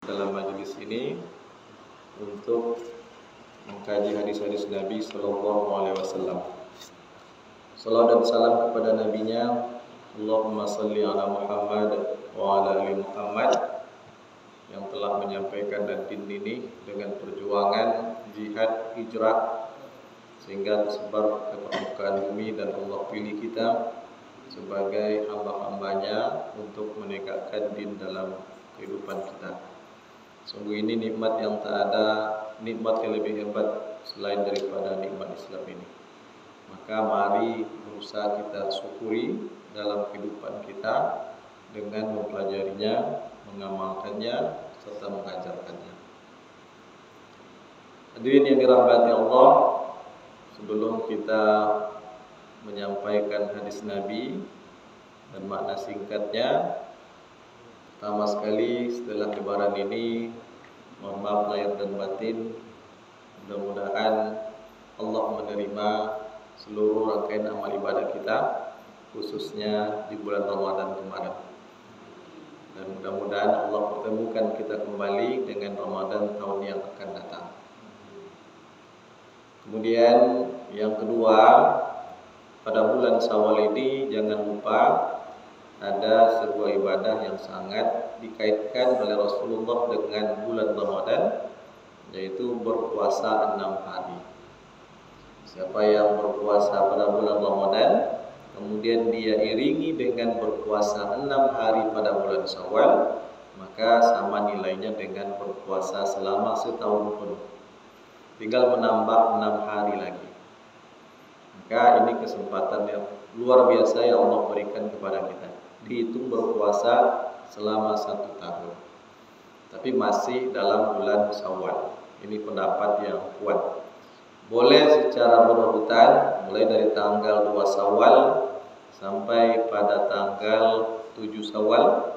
dalam majelis ini untuk mengkaji hadis-hadis Nabi Sallallahu Alaihi Wasallam. Salawat dan salam kepada nabinya. Allahumma salli ala Muhammad wa ala ali Muhammad, yang telah menyampaikan din ini dengan perjuangan jihad hijrah sehingga tersebar ke permukaan bumi, dan Allah pilih kita sebagai hamba-hambanya untuk menegakkan din dalam kehidupan kita. Sungguh ini nikmat yang tak ada nikmat yang lebih hebat selain daripada nikmat Islam ini. Maka mari berusaha kita syukuri dalam kehidupan kita dengan mempelajarinya, mengamalkannya, serta mengajarkannya. Hadirin yang dirahmati Allah, sebelum kita menyampaikan hadis Nabi dan makna singkatnya, pertama sekali setelah lebaran ini, mohon maaf lahir dan batin, mudah-mudahan Allah menerima seluruh rangkaian amal ibadah kita, khususnya di bulan Ramadan kemarin. Dan mudah-mudahan Allah pertemukan kita kembali dengan Ramadan tahun yang akan datang. Kemudian yang kedua, pada bulan Syawal ini jangan lupa ada sebuah ibadah yang sangat dikaitkan oleh Rasulullah dengan bulan Ramadan, yaitu berpuasa 6 hari. Siapa yang berpuasa pada bulan Ramadan, kemudian dia iringi dengan berpuasa 6 hari pada bulan Syawal, maka sama nilainya dengan berpuasa selama setahun penuh. Tinggal menambah 6 hari lagi. Maka ini kesempatan yang luar biasa yang Allah berikan kepada kita. Dihitung berpuasa selama 1 tahun, tapi masih dalam bulan Syawal. Ini pendapat yang kuat. Boleh secara berurutan, mulai dari tanggal 2 Syawal sampai pada tanggal 7 Syawal,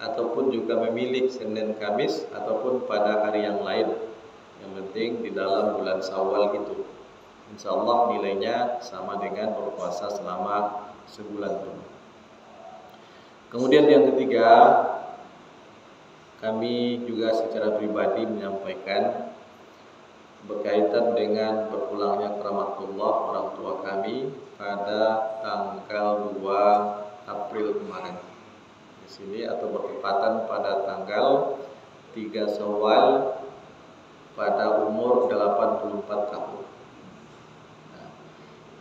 ataupun juga memilih Senin Kamis, ataupun pada hari yang lain. Yang penting di dalam bulan Syawal itu, insya Allah nilainya sama dengan berpuasa selama sebulan penuh. Kemudian yang ketiga, kami juga secara pribadi menyampaikan berkaitan dengan berpulangnya keramatullah orang tua kami pada tanggal 2 April kemarin di sini, atau bertepatan pada tanggal 3 Syawal pada umur 84 tahun.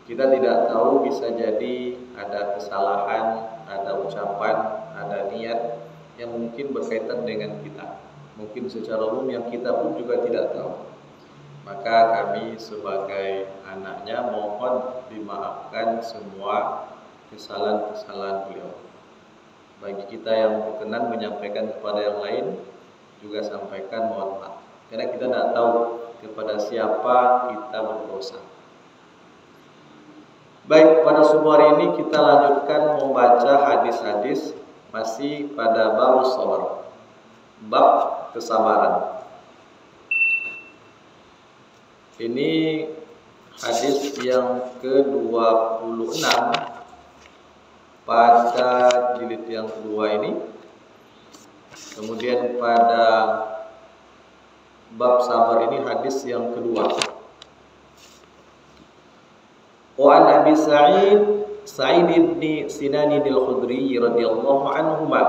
Kita tidak tahu, bisa jadi ada kesalahan, ada ucapan, ada niat yang mungkin berkaitan dengan kita. Mungkin secara umum yang kita pun juga tidak tahu. Maka kami sebagai anaknya mohon dimaafkan semua kesalahan-kesalahan beliau. Bagi kita yang berkenan menyampaikan kepada yang lain, juga sampaikan mohon maaf. Karena kita tidak tahu kepada siapa kita berdosa. Baik, pada subuh hari ini kita lanjutkan membaca hadis-hadis masih pada bab sabar, bab kesabaran. Ini hadis yang ke-26 pada jilid yang kedua ini. Kemudian pada bab sabar ini hadis yang kedua. Wa an Abi Sa'id bin Sinan al-Khudri radhiyallahu anhuma,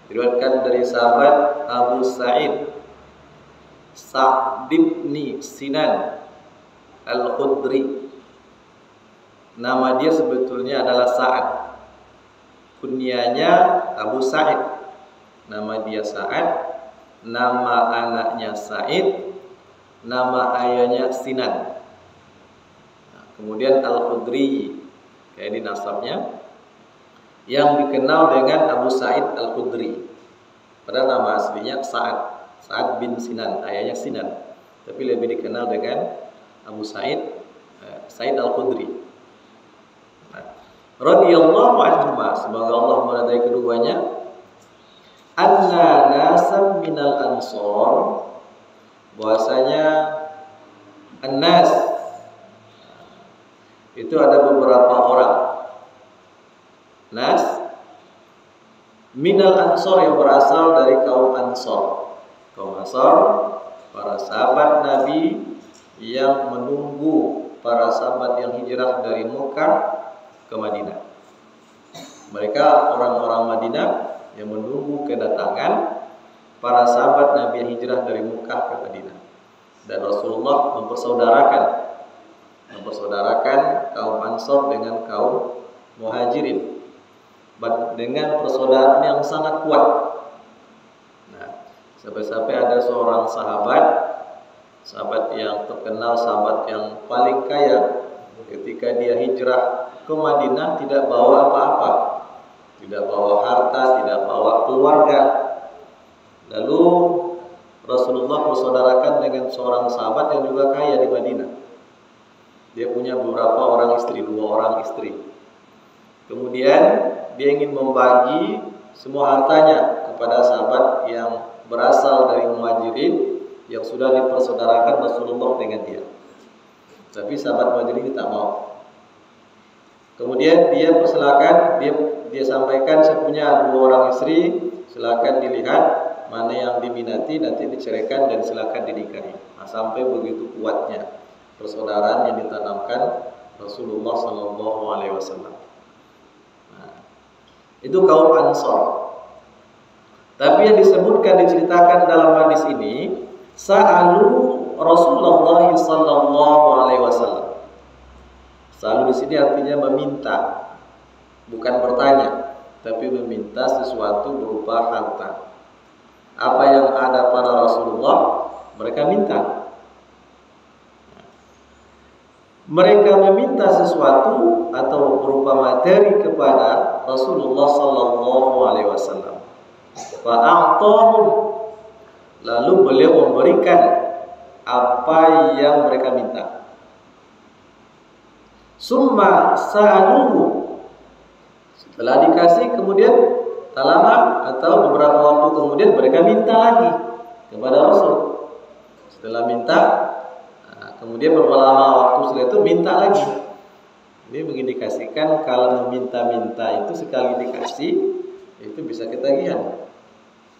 diriwayatkan dari sahabat Abu Sa'id bin Sinan al-Khudri. Nama dia sebetulnya adalah Sa'ad, kunyanya Abu Sa'id. Nama dia Sa'ad, nama anaknya Sa'id, nama ayahnya Sinan. Kemudian Al-Khudri, kayak ini nasabnya, yang dikenal dengan Abu Sa'id Al-Khudri. Pada nama aslinya Sa'ad bin Sinan, ayahnya Sinan, tapi lebih dikenal dengan Abu Sa'id Al-Khudri. Radhiyallahu anhu, semoga Allah meridai keduanya. Anna nasam minal ansor, bahwasanya annas itu ada beberapa orang, nas minal ansor yang berasal dari kaum Ansor. Kaum Ansor, para sahabat Nabi yang menunggu para sahabat yang hijrah dari Mekah ke Madinah. Mereka orang-orang Madinah yang menunggu kedatangan para sahabat Nabi yang hijrah dari Mekah ke Madinah. Dan Rasulullah mempersaudarakan kaum Ansor dengan kaum Muhajirin dengan persaudaraan yang sangat kuat. Nah, sampai-sampai ada seorang sahabat yang terkenal, sahabat yang paling kaya, ketika dia hijrah ke Madinah tidak bawa apa-apa, tidak bawa harta, tidak bawa keluarga. Lalu Rasulullah bersaudarakan dengan seorang sahabat yang juga kaya di Madinah. Dia punya beberapa orang istri, 2 orang istri. Kemudian dia ingin membagi semua hartanya kepada sahabat yang berasal dari Muhajirin yang sudah dipersaudarakan Rasulullah dengan dia. Tapi sahabat Muhajirin tak mau. Kemudian dia persilakan, dia sampaikan, saya punya 2 orang istri, silakan dilihat mana yang diminati, nanti diceraikan dan silakan dinikahi. Nah, sampai begitu kuatnya persaudaraan yang ditanamkan Rasulullah SAW. Nah, itu kaum Ansor. Tapi yang disebutkan, diceritakan dalam hadis ini, sa'alu Rasulullah SAW. Sa'alu di sini artinya meminta, bukan bertanya, tapi meminta sesuatu berupa harta. Apa yang ada pada Rasulullah, mereka minta. Mereka meminta sesuatu atau berupa materi kepada Rasulullah SAW. Fa'a'tahum, lalu beliau memberikan apa yang mereka minta. Summa sa'aluhu, setelah dikasih kemudian tak lama atau beberapa waktu kemudian mereka minta lagi kepada Rasul. Setelah minta, kemudian beberapa lama waktu setelah itu minta lagi. Ini mengindikasikan kalau meminta-minta itu sekali dikasih itu bisa ketagihan.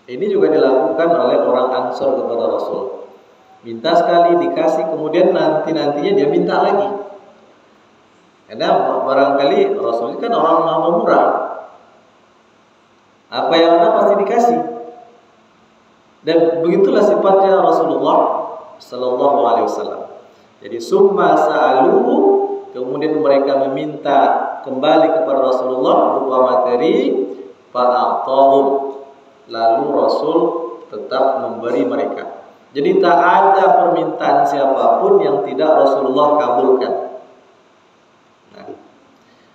Ini juga dilakukan oleh orang Ansor kepada Rasul. Minta sekali dikasih, kemudian nantinya dia minta lagi. Karena barangkali Rasul kan orang maha murah. Apa yang ada pasti dikasih. Dan begitulah sifatnya Rasulullah Sallallahu Alaihi Wasallam. Jadi summa sa'aluhu, kemudian mereka meminta kembali kepada Rasulullah berupa materi, fa'atahum, lalu Rasul tetap memberi mereka. Jadi tak ada permintaan siapapun yang tidak Rasulullah kabulkan.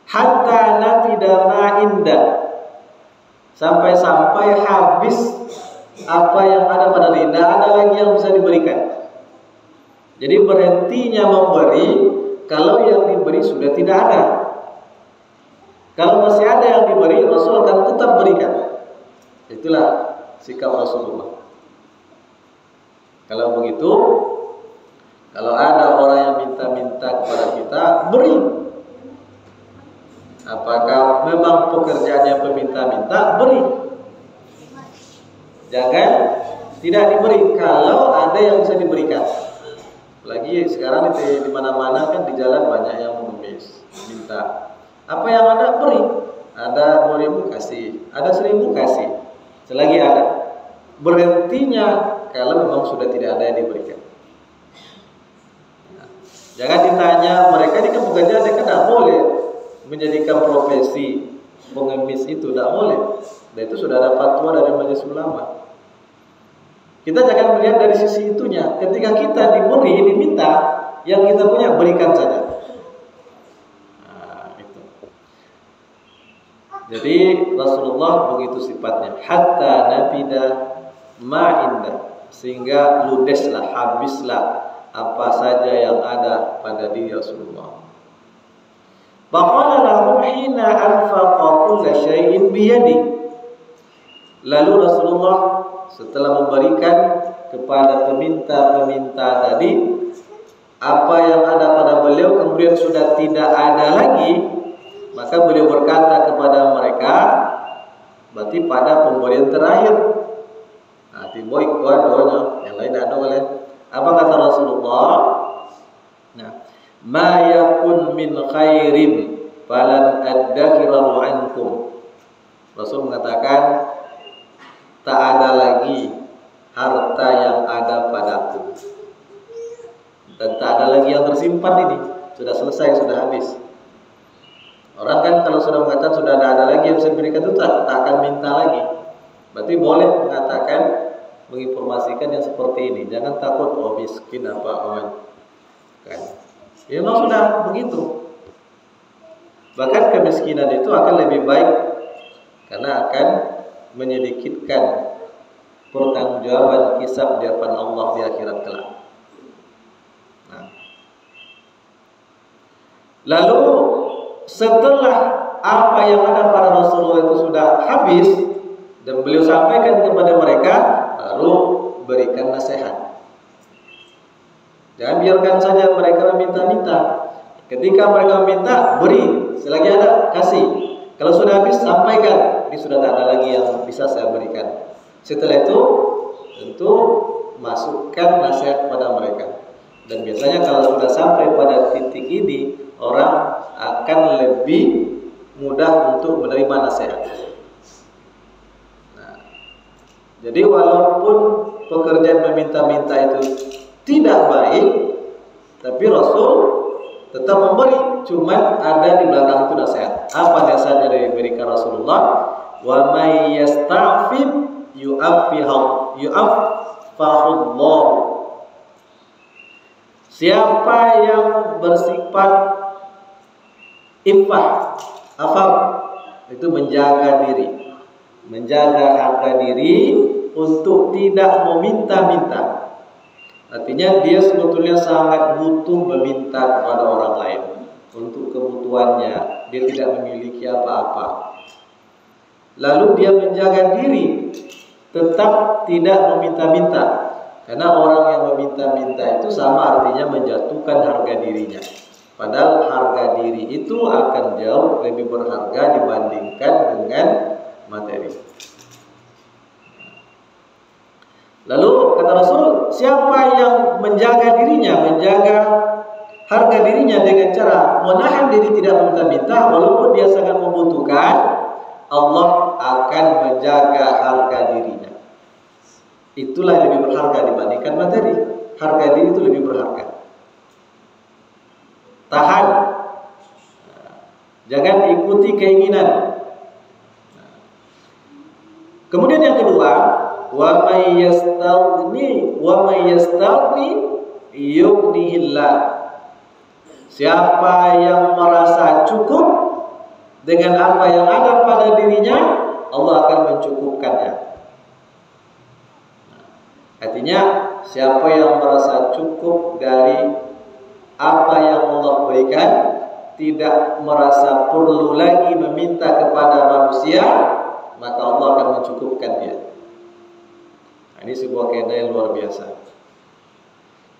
Hatta nafida ma'inda, sampai-sampai habis apa yang ada pada diri, tidak ada lagi yang bisa diberikan. Jadi berhentinya memberi kalau yang diberi sudah tidak ada. Kalau masih ada yang diberi, Rasul akan tetap berikan. Itulah sikap Rasulullah. Kalau begitu, kalau ada orang yang minta-minta kepada kita, beri. Apakah memang pekerjaannya peminta-minta? Beri. Jangan tidak diberi kalau ada yang bisa diberikan. Lagi sekarang di mana-mana kan di jalan banyak yang mengemis, minta. Apa yang ada beri. Ada 2.000 kasih, ada 1.000 kasih. Selagi ada. Berhentinya kalau memang sudah tidak ada yang diberikan. Nah, jangan ditanya mereka ini kan pekerjaan, mereka tidak boleh menjadikan profesi pengemis itu, tidak boleh. Dan itu sudah ada fatwa dari Majelis Ulama. Kita jangan melihat dari sisi itunya. Ketika kita diberi, diminta, yang kita punya berikan saja. Nah, itu. Jadi Rasulullah begitu sifatnya. Hatta nafida ma'inda, sehingga ludeslah, habislah apa saja yang ada pada diri Rasulullah. Faqala lahum hina anfaqa kulla syai'in biyadi. Lalu Rasulullah setelah memberikan kepada peminta-peminta tadi apa yang ada pada beliau, kemudian sudah tidak ada lagi, maka beliau berkata kepada mereka, berarti pada pemberian terakhir, tiboy doanya khairin falan addakhirahu ankum. Rasul mengatakan, tak ada lagi harta yang ada padaku, dan tak ada lagi yang tersimpan. Ini sudah selesai, sudah habis. Orang kan kalau sudah mengatakan sudah ada lagi yang bisa diberikan itu tak akan minta lagi. Berarti boleh mengatakan, menginformasikan yang seperti ini. Jangan takut, oh miskin apa kan. Ya memang sudah begitu. Bahkan kemiskinan itu akan lebih baik karena akan menyedikitkan pertanggungjawaban hisab di hadapan Allah di akhirat kelak. Nah. Lalu setelah apa yang ada pada Rasulullah itu sudah habis dan beliau sampaikan kepada mereka, baru berikan nasihat. Jangan biarkan saja mereka meminta-minta. Ketika mereka meminta, beri. Selagi ada, kasih. Kalau sudah habis, sampaikan. Ini sudah tak ada lagi yang bisa saya berikan. Setelah itu, tentu masukkan nasihat kepada mereka. Dan biasanya kalau sudah sampai pada titik ini, orang akan lebih mudah untuk menerima nasihat. Nah, jadi walaupun pekerjaan meminta-minta itu tidak baik, tapi Rasul tetap memberi. Cuman ada di belakang itu nasihat. Apa nasihatnya dari diberikan Rasulullah? Wa may yasta'fif yu'affahullah. Siapa yang bersifat iffah, afaf, itu menjaga diri, menjaga harga diri untuk tidak meminta-minta. Artinya dia sebetulnya sangat butuh meminta kepada orang lain untuk kebutuhannya. Dia tidak memiliki apa-apa. Lalu dia menjaga diri tetap tidak meminta-minta. Karena orang yang meminta-minta itu sama artinya menjatuhkan harga dirinya. Padahal harga diri itu akan jauh lebih berharga dibandingkan dengan materi. Lalu kata Rasul, siapa yang menjaga dirinya, menjaga harga dirinya dengan cara menahan diri tidak meminta-minta, walaupun dia sangat membutuhkan, Allah akan menjaga harga dirinya. Itulah yang lebih berharga dibandingkan materi. Harga diri itu lebih berharga. Tahan. Jangan ikuti keinginan. Kemudian yang kedua, wa may yastaghni yughnihillah. Siapa yang merasa cukup dengan apa yang ada pada dirinya, Allah akan mencukupkannya. Artinya, siapa yang merasa cukup dari apa yang Allah berikan, tidak merasa perlu lagi meminta kepada manusia, maka Allah akan mencukupkan dia. Nah, ini sebuah kaidah yang luar biasa.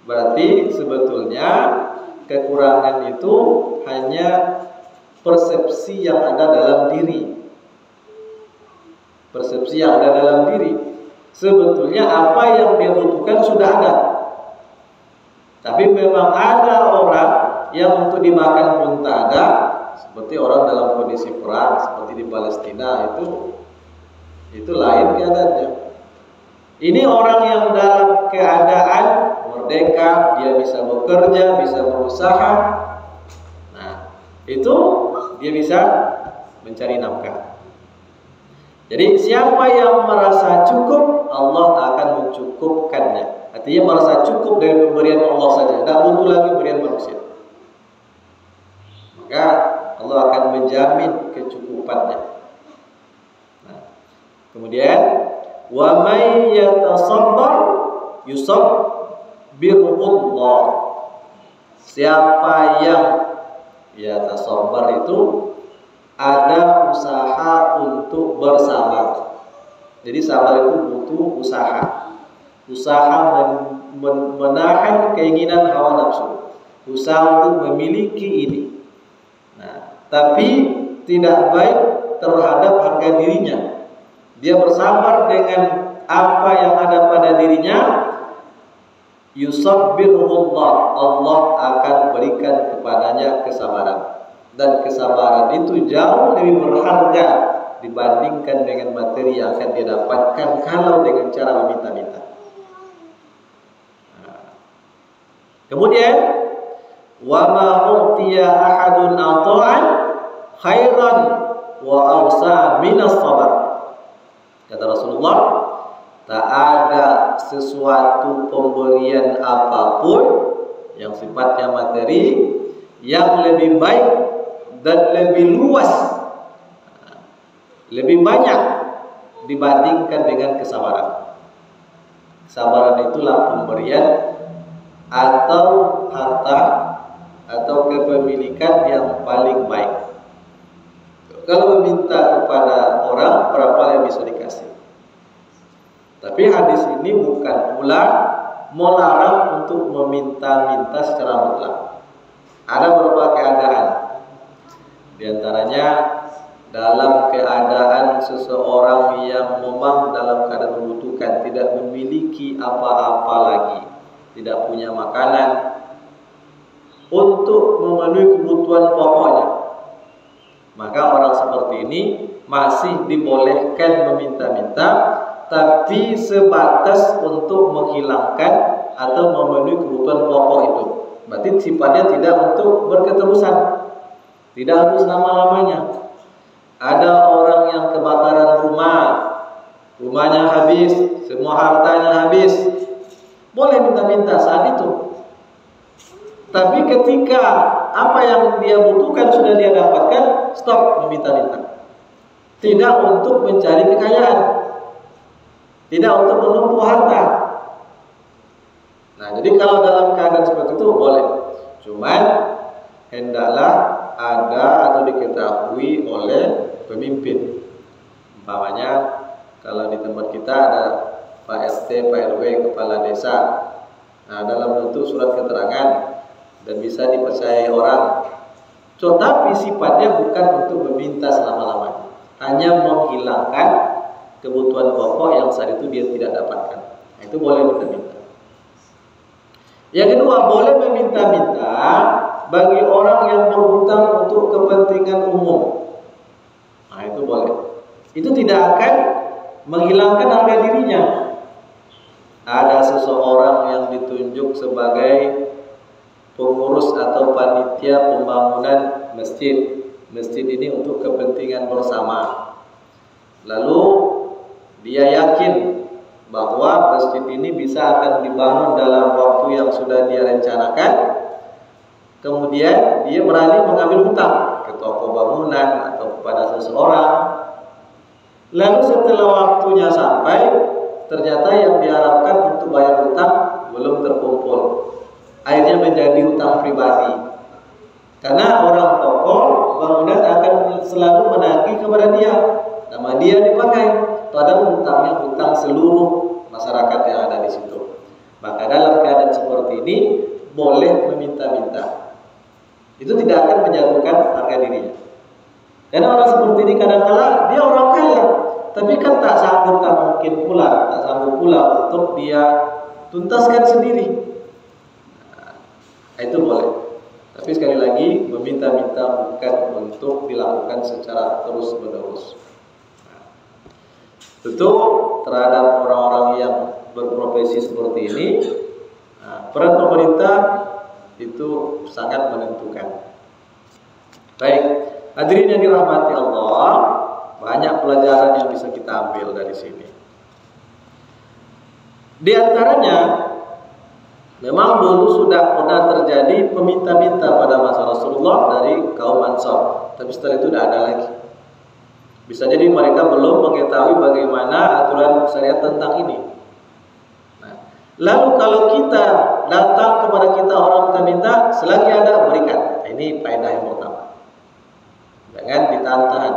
Berarti sebetulnya kekurangan itu hanya persepsi yang ada dalam diri. Persepsi yang ada dalam diri. Sebetulnya apa yang dia butuhkan sudah ada. Tapi memang ada orang yang untuk dimakan pun tak ada. Seperti orang dalam kondisi perang, seperti di Palestina itu lain keadaannya. Ini orang yang dalam keadaan merdeka, dia bisa bekerja, bisa berusaha. Nah, itu dia bisa mencari nafkah. Jadi siapa yang merasa cukup, Allah akan mencukupkannya. Artinya merasa cukup dengan pemberian Allah saja, tidak butuh lagi pemberian manusia. Maka Allah akan menjamin kecukupannya. Nah, kemudian wa may yatasabbar yusabbirullah. Siapa yang yatasabbar itu ada usaha untuk bersabar. Jadi sabar itu butuh usaha. Usaha menahan keinginan hawa nafsu. Usaha untuk memiliki ini. Nah, tapi tidak baik terhadap harga dirinya. Dia bersabar dengan apa yang ada pada dirinya. Yusabbirullah, Allah akan berikan kepadanya kesabaran. dan kesabaran itu jauh lebih berharga dibandingkan dengan materi yang akan dia dapatkan kalau dengan cara meminta-minta. Kemudian, wa ma utiya ahadun ata'an khairan wa awsa minas sabar. Kata Rasulullah, tak ada sesuatu pemberian apapun yang sifatnya materi yang lebih baik dan lebih luas, lebih banyak dibandingkan dengan kesabaran. Kesabaran itulah pemberian atau harta atau kepemilikan yang paling baik. Kalau meminta kepada orang, berapa yang bisa dikasih. Tapi hadis ini bukan pula melarang untuk meminta-minta secara mutlak. Ada beberapa keadaan. Di antaranya dalam keadaan seseorang yang memang dalam keadaan membutuhkan, tidak memiliki apa-apa lagi, tidak punya makanan untuk memenuhi kebutuhan pokoknya, maka orang seperti ini masih dibolehkan meminta-minta, tapi sebatas untuk menghilangkan atau memenuhi kebutuhan pokok itu. Berarti sifatnya tidak untuk berketerusan, tidak untuk selama-lamanya. Ada orang yang kebakaran rumah, rumahnya habis, semua hartanya habis, boleh minta-minta saat itu. Tapi ketika apa yang dia butuhkan sudah dia dapatkan, stop meminta-minta. Tidak untuk mencari kekayaan, tidak untuk menumpuk harta. Nah, jadi kalau dalam keadaan seperti itu boleh. Cuman hendaklah ada atau diketahui oleh pemimpin. Umpamanya kalau di tempat kita ada Pak RT, Pak RW, kepala desa. Nah, dalam bentuk surat keterangan dan bisa dipercayai orang. Tetapi sifatnya bukan untuk meminta selama-lamanya, hanya menghilangkan kebutuhan pokok yang saat itu dia tidak dapatkan. Nah, itu boleh minta-minta. Yang kedua, boleh meminta-minta bagi orang yang berhutang untuk kepentingan umum. Nah, itu boleh. Itu tidak akan menghilangkan harga dirinya. Ada seseorang yang ditunjuk sebagai pengurus atau panitia pembangunan masjid. Masjid ini untuk kepentingan bersama. Lalu dia yakin bahwa masjid ini bisa akan dibangun dalam waktu yang sudah dia rencanakan. Kemudian dia berani mengambil hutang ke toko bangunan atau kepada seseorang. Lalu setelah waktunya sampai, ternyata yang diharapkan untuk bayar hutang belum terkumpul. Akhirnya menjadi hutang pribadi. Karena orang toko bangunan akan selalu menagih kepada dia. Nama dia dipakai, padahal hutangnya hutang seluruh masyarakat yang ada di situ. Maka dalam keadaan seperti ini boleh meminta-minta. Itu tidak akan menjatuhkan harga dirinya. Karena orang seperti ini kadang-kala dia orang kaya, tapi kan tak sanggup, tak mungkin pula, tak sanggup pula untuk dia tuntaskan sendiri. Nah, itu boleh. Tapi sekali lagi meminta-minta bukan untuk dilakukan secara terus-menerus. Tentu terhadap orang-orang yang berprofesi seperti ini, peran pemerintah itu sangat menentukan. Baik, hadirin yang dirahmati Allah, banyak pelajaran yang bisa kita ambil dari sini. Di antaranya, memang dulu sudah pernah terjadi peminta-minta pada masa Rasulullah dari kaum Ansar, tapi setelah itu tidak ada lagi. Bisa jadi mereka belum mengetahui bagaimana aturan syariat tentang ini. Nah, lalu kalau kita datang kepada kita orang minta-minta, selagi ada berikan. Nah, ini faedah yang pertama. Jangan ditahan-tahan,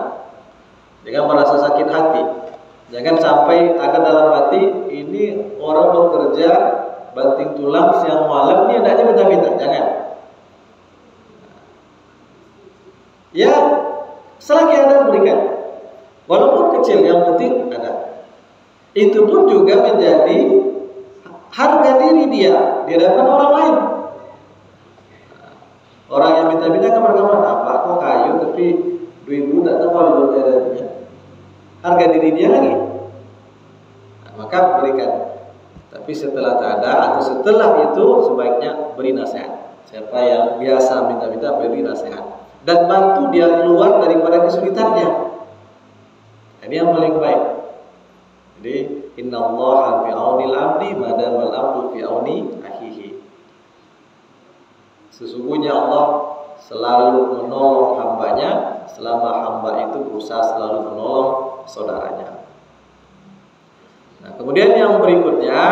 jangan merasa sakit hati. Jangan sampai ada dalam hati ini orang bekerja banting tulang siang malam, ini hendaknya minta-minta. Jangan. Ya, selagi ada berikan. Walaupun kecil, yang penting ada. Itu pun juga menjadi harga diri dia di hadapan orang lain. Orang yang minta-minta kamar-kamar, apa kok kaya? 2.000 tak tahu adanya. Harga diri dia lagi. Nah, maka berikan. Tapi setelah tak ada atau setelah itu sebaiknya beri nasihat. Siapa yang biasa minta-minta beri nasihat dan bantu dia keluar daripada kesulitannya. Ini yang paling baik. Jadi innallaha fi aunil 'abdi ma damal 'abdu fi auni akhihi. Sesungguhnya Allah selalu menolong hambanya selama hamba itu berusaha selalu menolong saudaranya. Nah, kemudian yang berikutnya,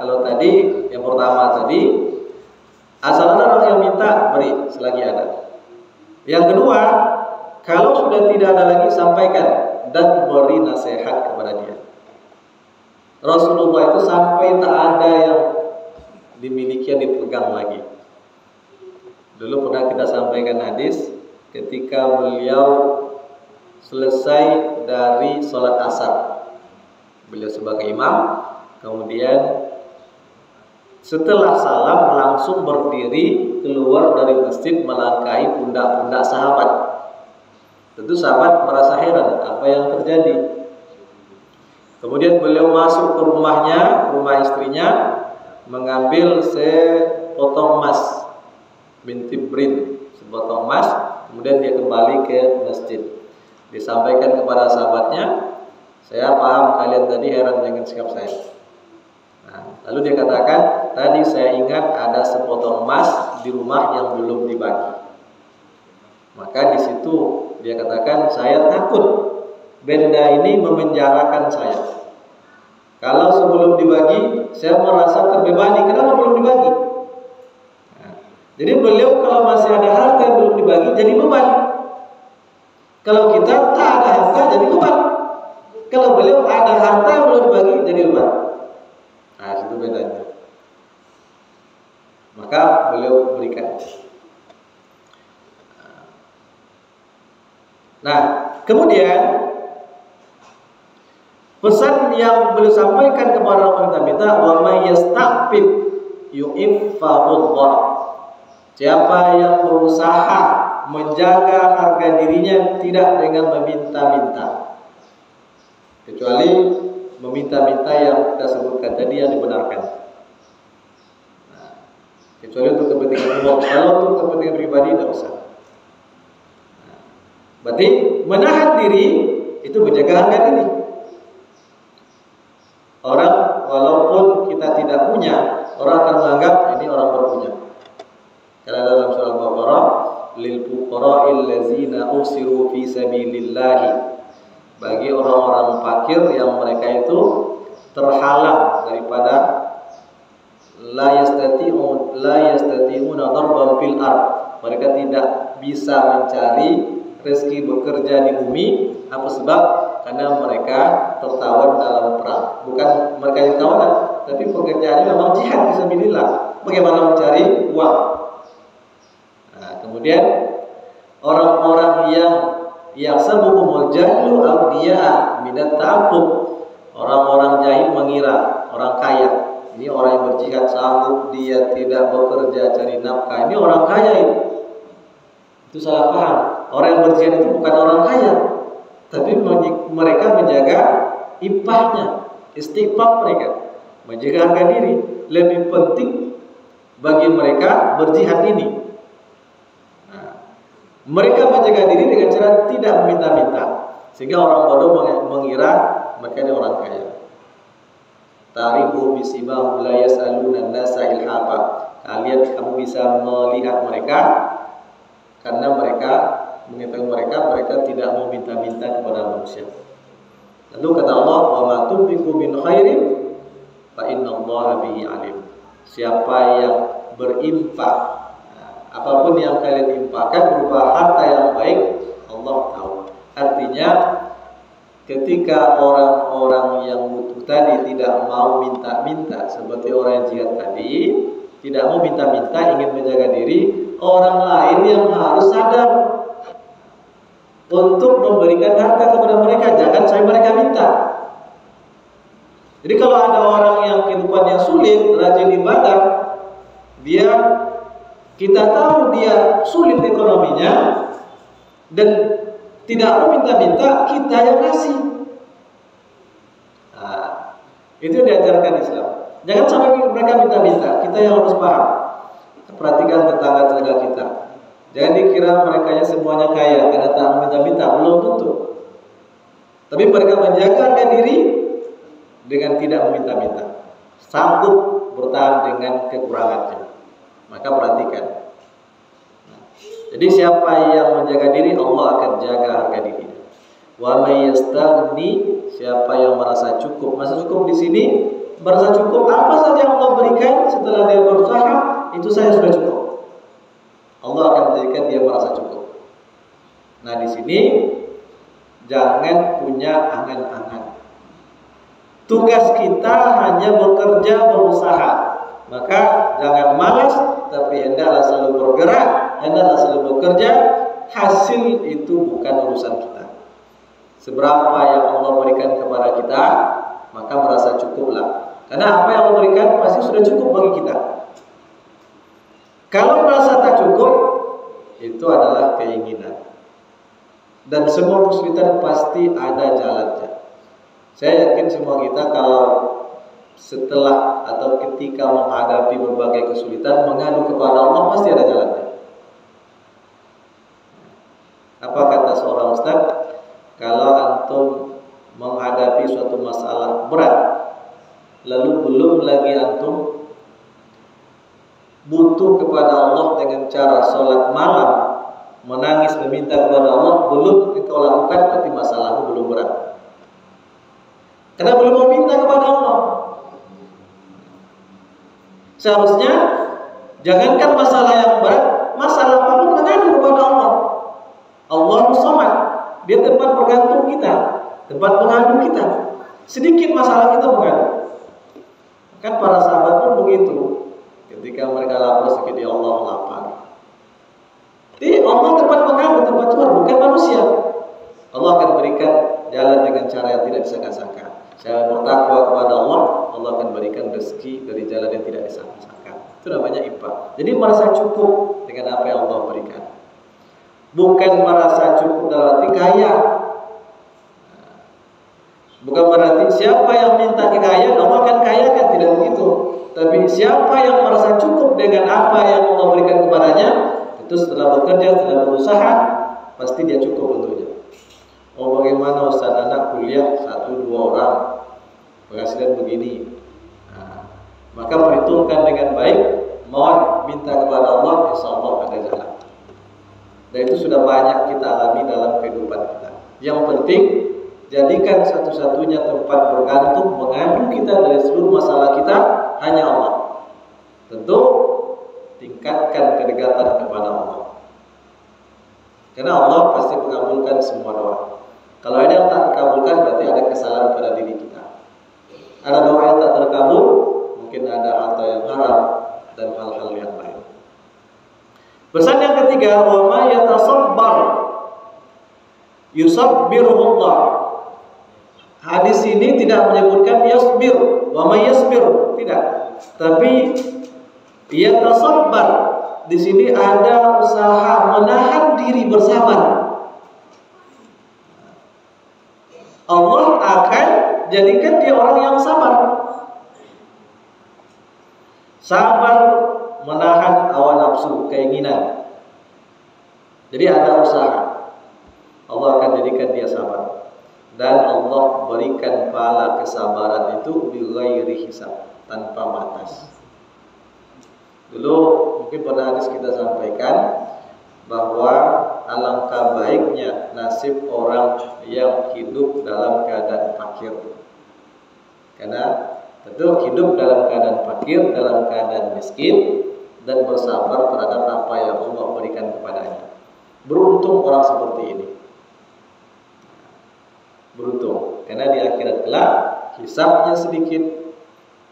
kalau tadi yang pertama tadi, asal ada orang yang minta beri selagi ada. Yang kedua, kalau sudah tidak ada lagi sampaikan dan beri nasihat kepada dia. Rasulullah itu sampai tak ada yang dimiliki yang dipegang lagi. Dulu pernah kita sampaikan hadis ketika beliau selesai dari sholat asar. Beliau sebagai imam, kemudian setelah salam langsung berdiri keluar dari masjid melangkahi pundak-pundak sahabat. Tentu sahabat merasa heran apa yang terjadi. Kemudian beliau masuk ke rumahnya, rumah istrinya, mengambil sepotong emas binti brin, sepotong emas, kemudian dia kembali ke masjid. Disampaikan kepada sahabatnya, saya paham kalian tadi heran dengan sikap saya. Nah, lalu dia katakan, tadi saya ingat ada sepotong emas di rumah yang belum dibagi. Maka di situ dia katakan, saya takut benda ini memenjarakan saya. Kalau sebelum dibagi, saya merasa terbebani. Kenapa belum dibagi? Nah, jadi beliau kalau masih ada harta yang belum dibagi, jadi beban. Kalau kita tak ada harta, jadi beban. Kalau beliau ada harta yang belum dibagi, jadi beban. Nah, itu bedanya. Maka beliau berikan. Nah, kemudian pesan yang beliau sampaikan kepada orang minta-minta, wa may yastaqbid yu'iffahullah. Siapa yang berusaha menjaga harga dirinya tidak dengan meminta-minta, kecuali meminta-minta yang kita sebutkan tadi yang dibenarkan. Nah, kecuali untuk kepentingan umum. Kalau untuk kepentingan pribadi tidak usah. Nah, berarti menahan diri itu menjaga harga diri. Orang walaupun kita tidak punya, orang akan menganggap ini orang berpunya. Karena dalam surah Al-Baqarah, lil fuqara'il ladzina usiru fi sabilillah, bagi orang-orang fakir yang mereka itu terhalang daripada la yastati'una darban fil ard, mereka tidak bisa mencari rezeki bekerja di bumi. Apa sebab? Karena mereka tertawan dalam perang. Bukan mereka yang tawanan, tapi pekerjaannya memang jihad fisabilillah. Bagaimana mencari uang? Nah, kemudian orang-orang yang yahsabuhumul jahilu awliya minat ta'abbud, orang-orang jahil mengira orang kaya ini orang yang berjihad sanggup, dia tidak bekerja cari nafkah, ini orang kaya ini. Itu salah paham. Orang yang berjihad itu bukan orang kaya, tapi mereka menjaga iffahnya, istighfar mereka, menjaga harga diri. Lebih penting bagi mereka berjihad ini. Nah, mereka menjaga diri dengan cara tidak meminta-minta, sehingga orang bodoh mengira mereka ini orang kaya. Taribu bisibahum la yas'aluna an-nasa ilhafa. Kamu bisa melihat mereka karena mereka mengetahui mereka tidak mau minta-minta kepada manusia. Lalu kata Allah, wa ma tunfiqu min khairin fa innallaha bihi alim. Siapa yang berinfak, apapun yang kalian infakkan berupa harta yang baik, Allah tahu. Artinya ketika orang-orang yang butuh tadi tidak mau minta-minta, seperti orang yang jihad tadi tidak mau minta-minta, ingin menjaga diri, orang lain yang harus sadar untuk memberikan harta kepada mereka, jangan sampai mereka minta. Jadi kalau ada orang yang kehidupannya sulit, rajin ibadah, kita tahu dia sulit ekonominya, dan Tidak mau minta-minta, kita yang ngasih. Nah, itu yang diajarkan Islam. Jangan sampai mereka minta-minta, kita yang harus paham. Perhatikan tetangga-tetangga kita. Jangan dikira mereka semuanya kaya karena tak minta-minta, belum tentu. Tapi mereka menjaga harga diri dengan tidak meminta-minta, sanggup bertahan dengan kekurangannya. Maka perhatikan. Jadi siapa yang menjaga diri, Allah akan jaga harga dirinya. Wa may yastaghni, siapa yang merasa cukup. Merasa cukup di sini, merasa cukup apa saja yang Allah berikan setelah dia berusaha, itu saya sudah cukup. Allah akan menjadikan dia merasa cukup. Nah, di sini jangan punya angan-angan. Tugas kita hanya bekerja, berusaha. Maka jangan malas, tapi hendaklah selalu bergerak, hendaklah selalu bekerja. Hasil itu bukan urusan kita. Seberapa yang Allah berikan kepada kita, maka merasa cukuplah. Karena apa yang Allah berikan pasti sudah cukup bagi kita. Kalau merasa tak cukup, itu adalah keinginan. Dan semua kesulitan pasti ada jalannya. Saya yakin semua kita kalau setelah atau ketika menghadapi berbagai kesulitan, mengadu kepada Allah pasti ada jalannya. Apa kata seorang ustaz? Kalau antum menghadapi suatu masalah berat, lalu belum lagi antum butuh kepada Allah dengan cara sholat malam, menangis meminta kepada Allah, belum kau lakukan, berarti masalahmu belum berat. Karena belum meminta kepada Allah. Seharusnya jangankan masalah yang berat, masalah apapun mengadu kepada Allah. Allahu Samad, dia tempat bergantung kita, tempat mengadu kita. Sedikit masalah kita mengadu. Kan para sahabat pun begitu. Ketika mereka lapar sedikit, ya Allah lapar. Jadi Allah tempat mengadu, tempat curhat, bukan manusia. Allah akan berikan jalan dengan cara yang tidak disangka-sangka. Saya bertakwa kepada Allah, Allah akan berikan rezeki dari jalan yang tidak disangka-sangka. Itu namanya infak. Jadi merasa cukup dengan apa yang Allah berikan. Bukan merasa cukup dalam arti kaya. Bukan berarti siapa yang minta kekayaan Allah akan kayakan, tidak begitu. Tapi siapa yang merasa cukup dengan apa yang Allah berikan kepadanya, itu setelah bekerja, setelah berusaha, pasti dia cukup untuknya. Oh, bagaimana Ustaz, anak kuliah 1-2 orang, penghasilan begini. Nah, maka perhitungkan dengan baik, mohon minta kepada Allah, insya Allah ada jalan. Dan itu sudah banyak kita alami dalam kehidupan kita. Yang penting, jadikan satu-satunya tempat bergantung, mengadu kita dari seluruh masalah kita, hanya Allah. Tentu, tingkatkan kedekatan kepada Allah. Karena Allah pasti mengabulkan semua doa. Kalau ada yang tak terkabulkan, berarti ada kesalahan pada diri kita. Ada doa yang tak terkabul, mungkin ada harta yang haram dan hal-hal yang lain. Pesan yang ketiga, wa ma yatasabbar yusabbirullah. Hadis ini tidak menyebutkan yasbir, wa ma yasbir, tidak. Tapi yatasabbar, di sini ada usaha menahan diri, bersabar. Allah akan jadikan dia orang yang sabar. Sabar menahan hawa nafsu, keinginan. Jadi ada usaha. Allah akan jadikan dia sabar. Dan Allah berikan pahala kesabaran itu bighairi hisab, tanpa batas. Dulu mungkin pada hadis kita sampaikan bahwa alangkah baiknya nasib orang yang hidup dalam keadaan fakir. Karena tentu hidup dalam keadaan fakir, dalam keadaan miskin, dan bersabar terhadap apa yang Allah berikan kepadanya. Beruntung orang seperti ini. Beruntung, karena di akhirat kelak hisabnya sedikit.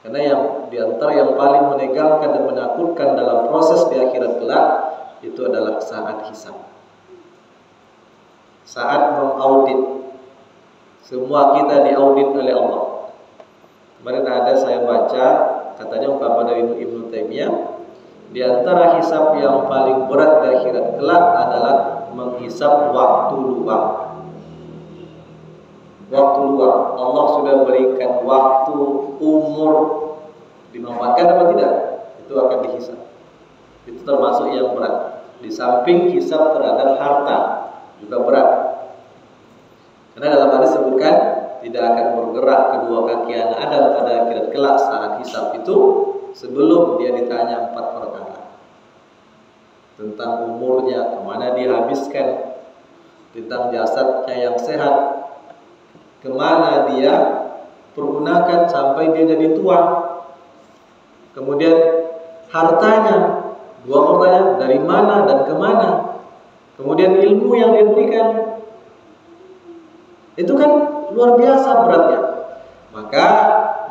Karena yang diantara yang paling menegangkan dan menakutkan dalam proses di akhirat kelak itu adalah saat hisab, saat mengaudit. Semua kita diaudit oleh Allah. Kemarin ada saya baca, katanya ungkapan dari Ibnu Taimiyah, di antara hisab yang paling berat di akhirat kelak adalah menghisap waktu luang. Waktu luang, Allah sudah berikan waktu, umur, dimanfaatkan apa tidak? Itu akan dihisap. Itu termasuk yang berat. Di samping hisap terhadap harta juga berat. Karena dalam hadis disebutkan tidak akan bergerak kedua kaki anak Adam pada akhirat kelak saat hisap itu sebelum dia ditanya 4 perkara. Tentang umurnya, kemana dihabiskan, tentang jasadnya yang sehat, kemana dia pergunakan sampai dia jadi tua. Kemudian hartanya, 2 pertanyaan, dari mana dan kemana. Kemudian ilmu yang diberikan, itu kan luar biasa beratnya. Maka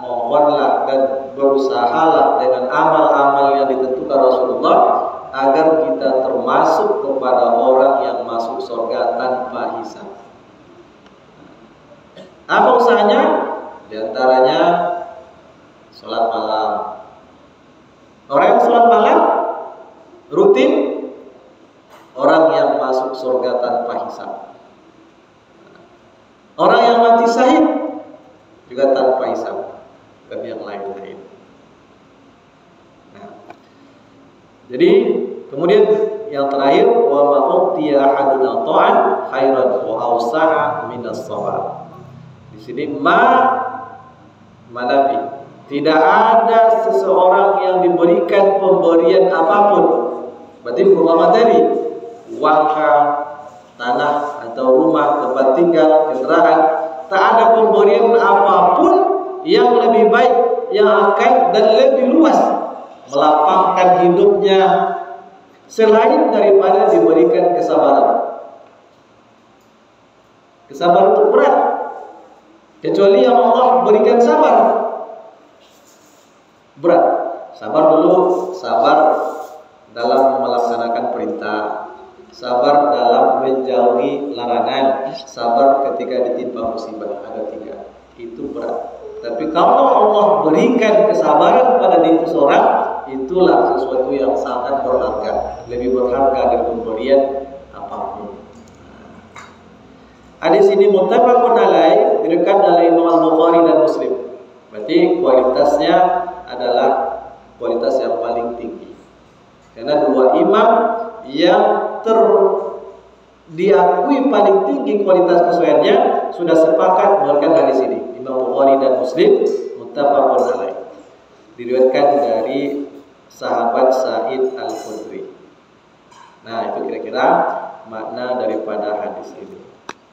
mohonlah dan berusahalah dengan amal-amal yang ditentukan Rasulullah agar kita termasuk kepada orang yang masuk surga tanpa hisab. Apa usahanya? Di antaranya sholat malam. Orang yang sholat malam rutin, orang yang masuk surga tanpa hisab. Orang yang mati syahid juga tanpa hisab, dan yang lain-lain. Nah, jadi kemudian yang terakhir, wa ma utiya ahadun ta'an khairan wa awsa'a minas sabar. Di sini manabi, tidak ada seseorang yang diberikan pemberian apapun. Berarti berupa materi, uang, tanah atau rumah, tempat tinggal, kendaraan. Tak ada pemberian apapun yang lebih baik, yang akan dan lebih luas melapangkan hidupnya selain daripada diberikan kesabaran. Kesabaran itu berat, kecuali yang Allah berikan sabar. Berat. Sabar dulu, sabar dalam melaksanakan perintah, sabar dalam menjauhi larangan, sabar ketika ditimpa musibah. Ada 3. Itu berat. Tapi kalau Allah berikan kesabaran pada diri seseorang, itulah sesuatu yang sangat berharga, lebih berharga dari pemberian apapun. Hadis ini muttafaqun alaih, diriwayatkan oleh Imam Al-Bukhari dan Muslim. Berarti kualitasnya adalah kualitas yang paling tinggi. Karena 2 imam yang diakui paling tinggi kualitas kesesuaiannya sudah sepakat mengeluarkan hadis ini. Imam Bukhari dan Muslim, muttafaqun alaih. Diriwayatkan dari sahabat Sa'id Al-Khudri. Nah, itu kira-kira makna daripada hadis ini.